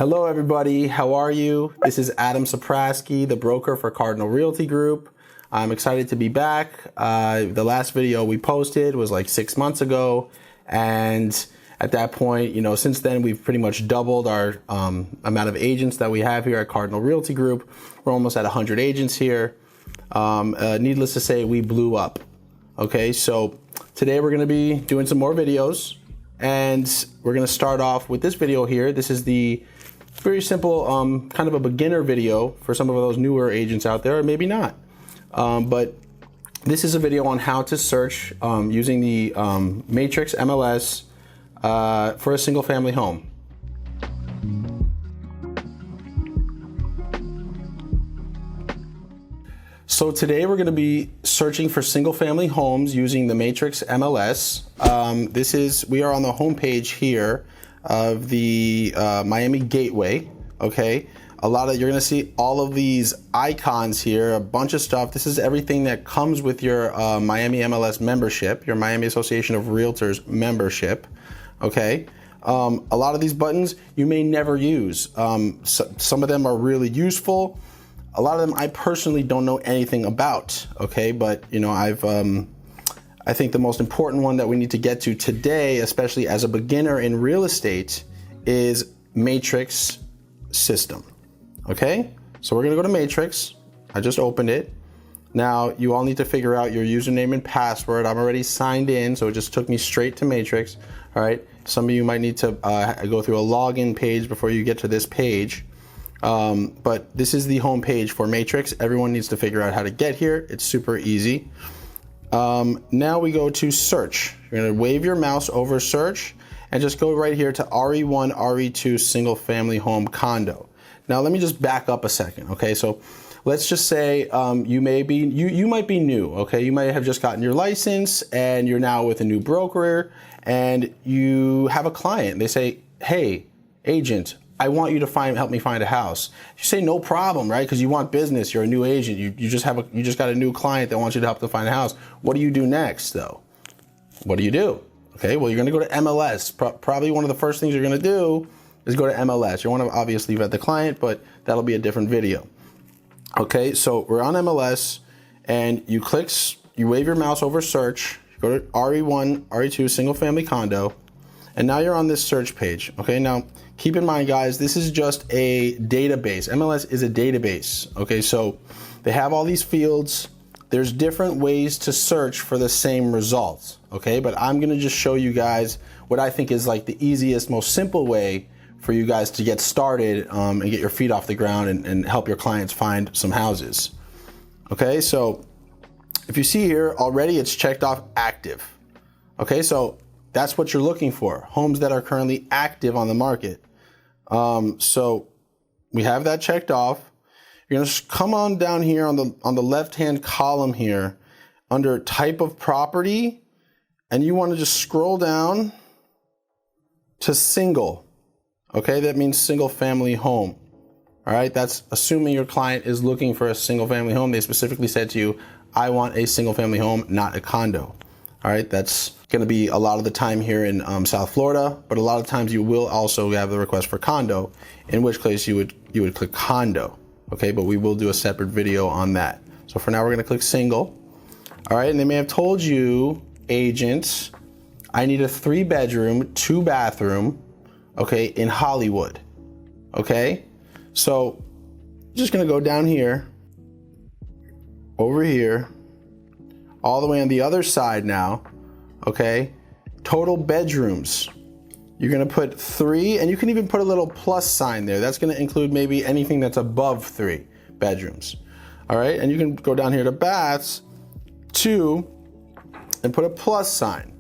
Hello everybody, how are you? This is Adam Saprasky, the broker for Cardinal Realty Group. I'm excited to be back. The last video we posted was like 6 months ago, and at that point, since then we've pretty much doubled our amount of agents that we have here at Cardinal Realty Group. We're almost at 100 agents here. Needless to say, we blew up. Okay, so today we're going to be doing some more videos, and we're going to start off with this video here. This is the very simple, kind of a beginner video for some of those newer agents out there, or maybe not. But this is a video on how to search using the Matrix MLS for a single family home. So today we're going to be searching for single family homes using the Matrix MLS. We are on the homepage here of the Miami Gateway. Okay, you're going to see all of these icons here, a bunch of stuff. This is everything that comes with your Miami MLS membership, your Miami Association of Realtors membership. Okay, a lot of these buttons you may never use. Some of them are really useful. A lot of them I personally don't know anything about. Okay, but I think the most important one that we need to get to today, especially as a beginner in real estate, is Matrix system. Okay, so we're gonna go to Matrix. I just opened it. Now you all need to figure out your username and password. I'm already signed in, so it just took me straight to Matrix. All right, some of you might need to go through a login page before you get to this page. But this is the home page for Matrix. Everyone needs to figure out how to get here. It's super easy. Now we go to search. You're going to wave your mouse over search and just go right here to RE1, RE2 single family home condo. Now let me just back up a second. Okay, so let's just say you might be new. Okay, you might have just gotten your license and you're now with a new broker, and you have a client. They say, "Hey, agent, I want you to help me find a house." You say no problem, right? Because you want business. You're a new agent. You just got a new client that wants you to help them find a house. What do you do next, though? What do you do? Okay, well, you're going to go to MLS. Probably one of the first things you're going to do is go to MLS. You want to obviously vet the client, but that'll be a different video. Okay, so we're on MLS, and you wave your mouse over search. You go to RE1, RE2 single family condo. And now you're on this search page. Okay, now keep in mind, guys, this is just a database. MLS is a database. Okay, so they have all these fields. There's different ways to search for the same results. Okay, but I'm gonna just show you guys what I think is like the easiest, most simple way for you guys to get started and get your feet off the ground and help your clients find some houses. Okay, so if you see here already, it's checked off active. Okay, so that's what you're looking for, homes that are currently active on the market. So we have that checked off. You're gonna come on down here on the left-hand column here under type of property, and you wanna just scroll down to single. Okay, that means single family home. All right, that's assuming your client is looking for a single family home. They specifically said to you, "I want a single family home, not a condo." All right, that's going to be a lot of the time here in South Florida, but a lot of times you will also have the request for condo, in which case you would click condo. Okay, but we will do a separate video on that. So for now, we're going to click single. All right, and they may have told you, agents, I need a 3-bedroom, 2-bathroom, okay, in Hollywood. Okay, so just going to go down here, over here, all the way on the other side now. Okay, total bedrooms. You're gonna put 3, and you can even put a little plus sign there. That's gonna include maybe anything that's above 3 bedrooms. All right, and you can go down here to baths, 2, and put a plus sign.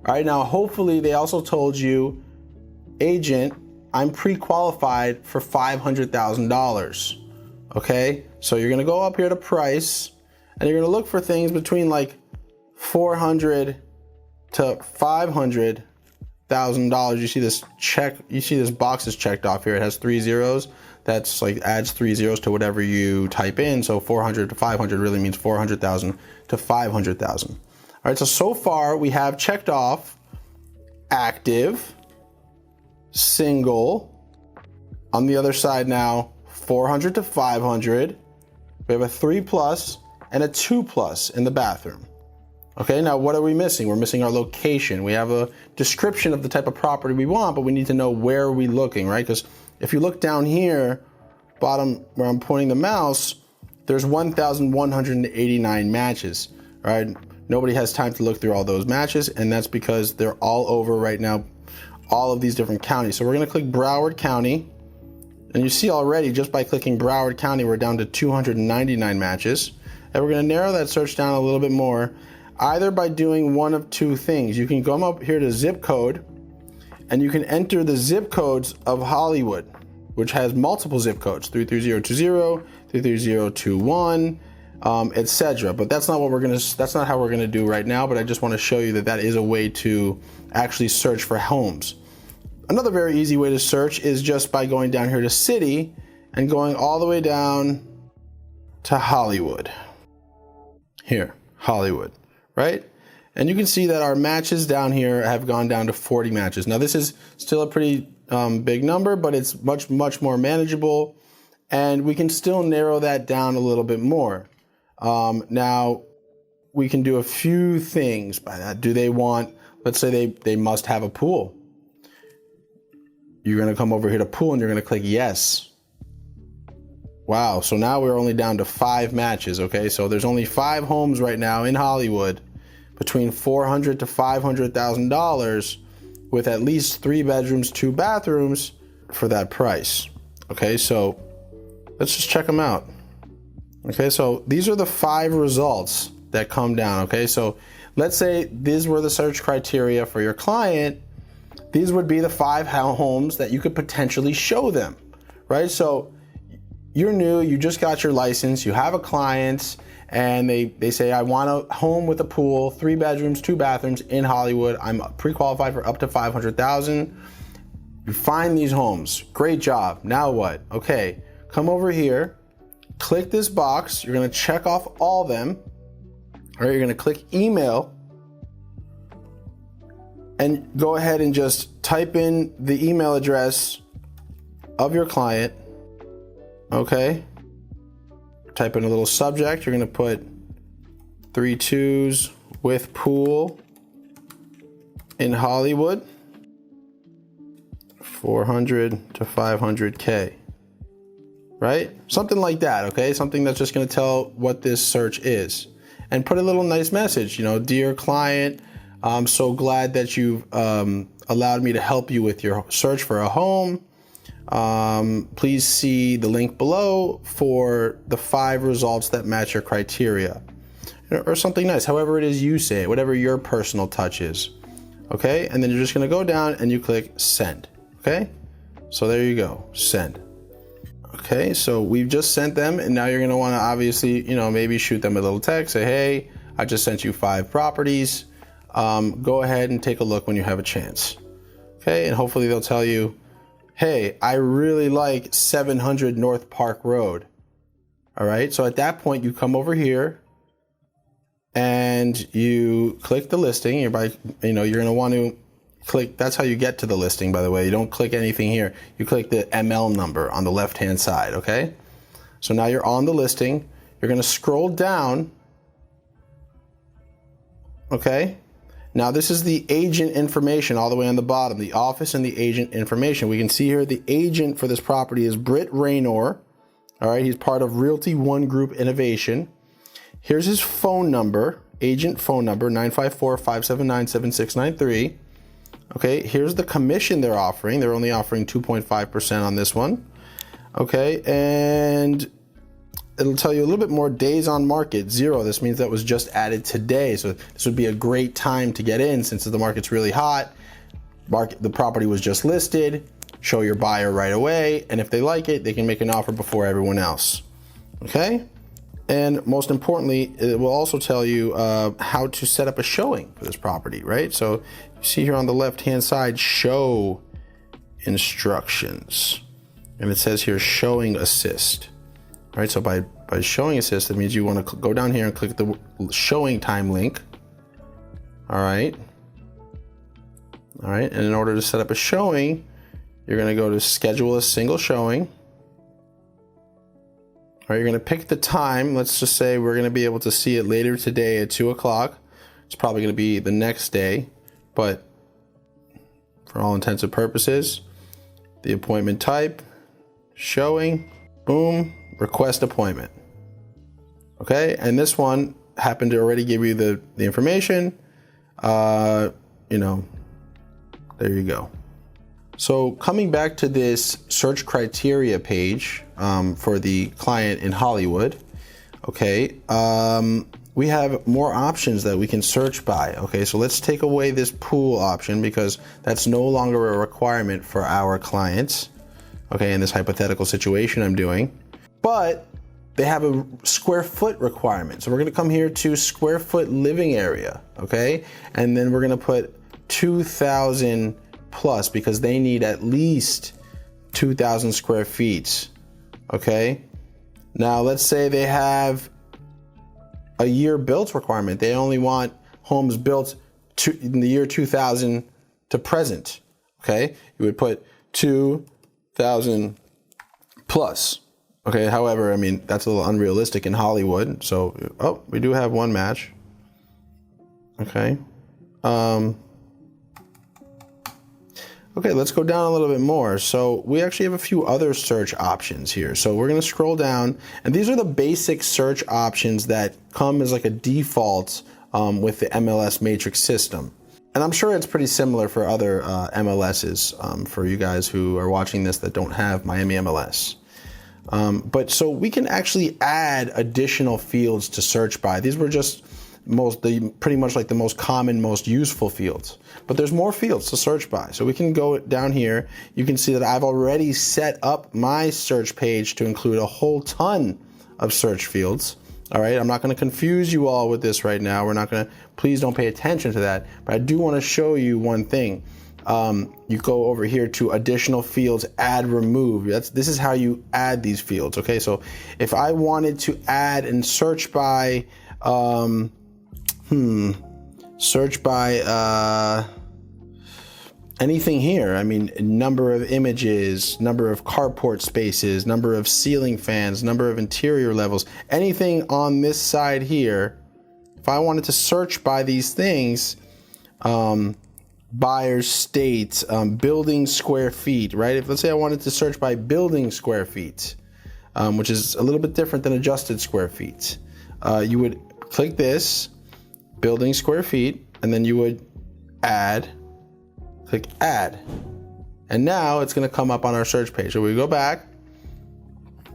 All right, now hopefully they also told you, agent, I'm pre-qualified for $500,000. Okay, so you're gonna go up here to price, and you're gonna look for things between like $400,000 to $500,000. You see this box is checked off here. It has 3 zeros. That's like adds 3 zeros to whatever you type in. So 400 to 500 really means 400,000 to 500,000. All right. So far we have checked off active, single, On the other side now, 400 to 500. We have a 3+ and a 2+ in the bathroom. Okay, now what are we missing? We're missing our location. We have a description of the type of property we want, but we need to know where are we looking, right? Because if you look down here, bottom where I'm pointing the mouse, there's 1,189 matches, right? Nobody has time to look through all those matches, and that's because they're all over right now, all of these different counties. So we're gonna click Broward County, and you see already just by clicking Broward County, we're down to 299 matches. And we're gonna narrow that search down a little bit more, either by doing one of two things. You can come up here to zip code, and you can enter the zip codes of Hollywood, which has multiple zip codes, 33020, 33021, etc. But that's not how we're gonna do right now, but I just wanna show you that that is a way to actually search for homes. Another very easy way to search is just by going down here to city and going all the way down to Hollywood. Here, Hollywood, right? And you can see that our matches down here have gone down to 40 matches. Now this is still a pretty big number, but it's much more manageable, and we can still narrow that down a little bit more. Now we can do a few things by that. Do they want, let's say they must have a pool. You're gonna come over here to pool and you're gonna click yes. Wow, so now we're only down to 5 matches, okay? So there's only 5 homes right now in Hollywood between $400,000 to $500,000 with at least 3 bedrooms, 2 bathrooms for that price. Okay, so let's just check them out. Okay, so these are the 5 results that come down. Okay, so let's say these were the search criteria for your client. These would be the 5 homes that you could potentially show them, right? So you're new, you just got your license, you have a client, and they say, I want a home with a pool, 3 bedrooms, 2 bathrooms in Hollywood. I'm pre-qualified for up to $500,000. You find these homes, great job. Now what? Okay, come over here, click this box. You're gonna check off all them. All right, you're gonna click email, and go ahead and just type in the email address of your client. Okay. Type in a little subject. You're gonna put 3 2s with pool in Hollywood, 400 to 500K, right? Something like that, okay? Something that's just gonna tell what this search is. And put a little nice message, you know, dear client, I'm so glad that you've allowed me to help you with your search for a home. Please see the link below for the 5 results that match your criteria, or something nice, however it is you say it, whatever your personal touch is. Okay, and then you're just going to go down and you click send. Okay, so there you go, send. Okay, so we've just sent them, and now you're going to want to obviously, you know, maybe shoot them a little text, say, hey, I just sent you 5 properties. Go ahead and take a look when you have a chance. Okay, and hopefully they'll tell you, hey, I really like 700 North Park Road. All right, so at that point you come over here and you click the listing. You're gonna want to click, that's how you get to the listing, by the way. You don't click anything here. You click the ML number on the left-hand side, okay? So now you're on the listing. You're gonna scroll down, okay? Now this is the agent information all the way on the bottom, the office and the agent information. We can see here the agent for this property is Britt Raynor. All right, he's part of Realty One Group Innovation. Here's his phone number, agent phone number, 954-579-7693. Okay, here's the commission they're offering. They're only offering 2.5% on this one. Okay, and it'll tell you a little bit more. Days on market, 0. This means that was just added today. So this would be a great time to get in since the market's really hot. The property was just listed. Show your buyer right away. And if they like it, they can make an offer before everyone else. Okay? And most importantly, it will also tell you how to set up a showing for this property, right? So you see here on the left-hand side, show instructions. And it says here, showing assist. All right, so by showing assist, that means you want to go down here and click the showing time link. All right. And in order to set up a showing, You're going to go to schedule a single showing. All right, you're going to pick the time. Let's just say we're going to be able to see it later today at 2 o'clock. It's probably going to be the next day, but for all intents and purposes, the appointment type, showing, boom, request appointment. Okay, and this one happened to already give you the information. You know, there you go. So coming back to this search criteria page for the client in Hollywood, okay, we have more options that we can search by. Okay, so let's take away this pool option because that's no longer a requirement for our clients. Okay, in this hypothetical situation I'm doing, but they have a square foot requirement. So we're going to come here to square foot living area. Okay, and then we're going to put 2,000 plus because they need at least 2,000 square feet. Okay, now let's say they have a year built requirement. They only want homes built in the year 2000 to present. Okay, you would put 2,000 plus. Okay, however, I mean, that's a little unrealistic in Hollywood. So, oh, we do have one match. Okay. Okay, let's go down a little bit more. So we actually have a few other search options here. So we're going to scroll down, and these are the basic search options that come as like a default with the MLS matrix system. And I'm sure it's pretty similar for other MLSs for you guys who are watching this that don't have Miami MLS. But so we can actually add additional fields to search by. These were just pretty much like the most common, most useful fields. But there's more fields to search by. So we can go down here. You can see that I've already set up my search page to include a whole ton of search fields. All right, I'm not going to confuse you all with this right now. We're not going to, please don't pay attention to that. But I do want to show you one thing. You go over here to additional fields, add, remove. This is how you add these fields. Okay, so if I wanted to add and search by, anything here. I mean, number of images, number of carport spaces, number of ceiling fans, number of interior levels, anything on this side here. If I wanted to search by these things, buyer's state, building square feet, right? If let's say I wanted to search by building square feet, which is a little bit different than adjusted square feet, you would click this, building square feet, and then you would click add. And now it's going to come up on our search page. So we go back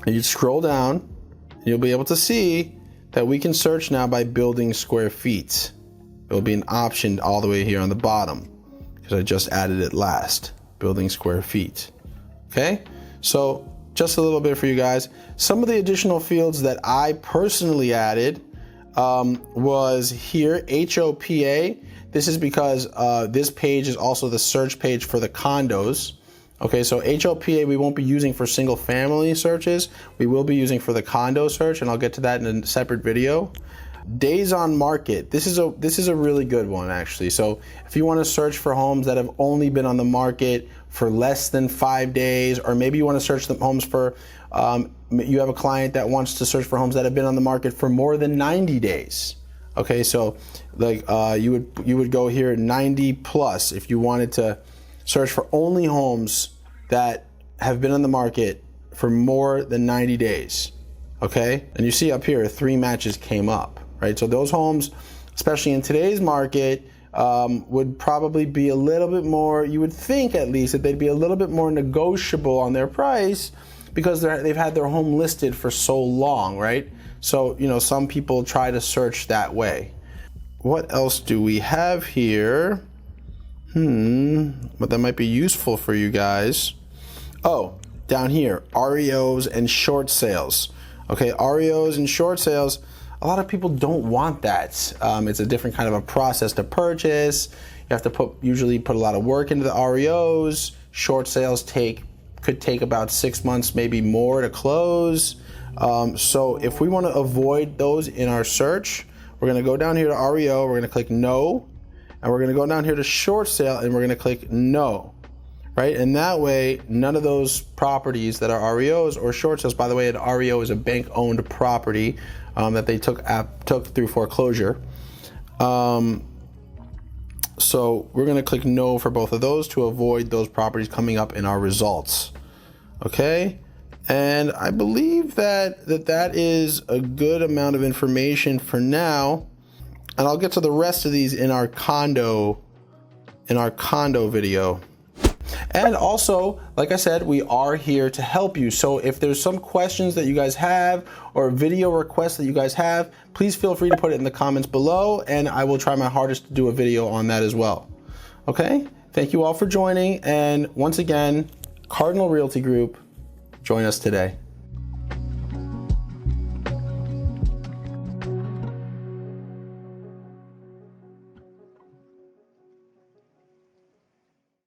and you scroll down and you'll be able to see that we can search now by building square feet. It will be an option all the way here on the bottom because I just added it last, building square feet. Okay, so just a little bit for you guys. Some of the additional fields that I personally added was here, HOPA. This is because this page is also the search page for the condos. Okay, so HOPA we won't be using for single family searches. We will be using for the condo search, and I'll get to that in a separate video. Days on market. This is a really good one actually. So if you want to search for homes that have only been on the market for less than 5 days, or maybe you want to search the homes for you have a client that wants to search for homes that have been on the market for more than 90 days. Okay, so like you would go here 90 plus if you wanted to search for only homes that have been on the market for more than 90 days. Okay, and you see up here 3 matches came up, right? So those homes, especially in today's market, would probably be a little bit more, you would think at least that they'd be a little bit more negotiable on their price because they've had their home listed for so long, right? So, you know, some people try to search that way. What else do we have here? But that might be useful for you guys. Oh, down here, REOs and short sales. Okay, REOs and short sales, a lot of people don't want that. It's a different kind of a process to purchase. You have to usually put a lot of work into the REOs. Short sales could take about 6 months, maybe more to close. So if we want to avoid those in our search, we're going to go down here to REO, we're going to click no, and we're going to go down here to short sale and we're going to click no. right? And that way, none of those properties that are REOs or short sales, by the way, an REO is a bank-owned property that they took through foreclosure. So we're going to click no for both of those to avoid those properties coming up in our results. Okay, and I believe that is a good amount of information for now, and I'll get to the rest of these in our condo video. And also, like I said, we are here to help you. So if there's some questions that you guys have or video requests that you guys have, please feel free to put it in the comments below, and I will try my hardest to do a video on that as well. Okay, thank you all for joining, and once again, Cardinal Realty Group, join us today.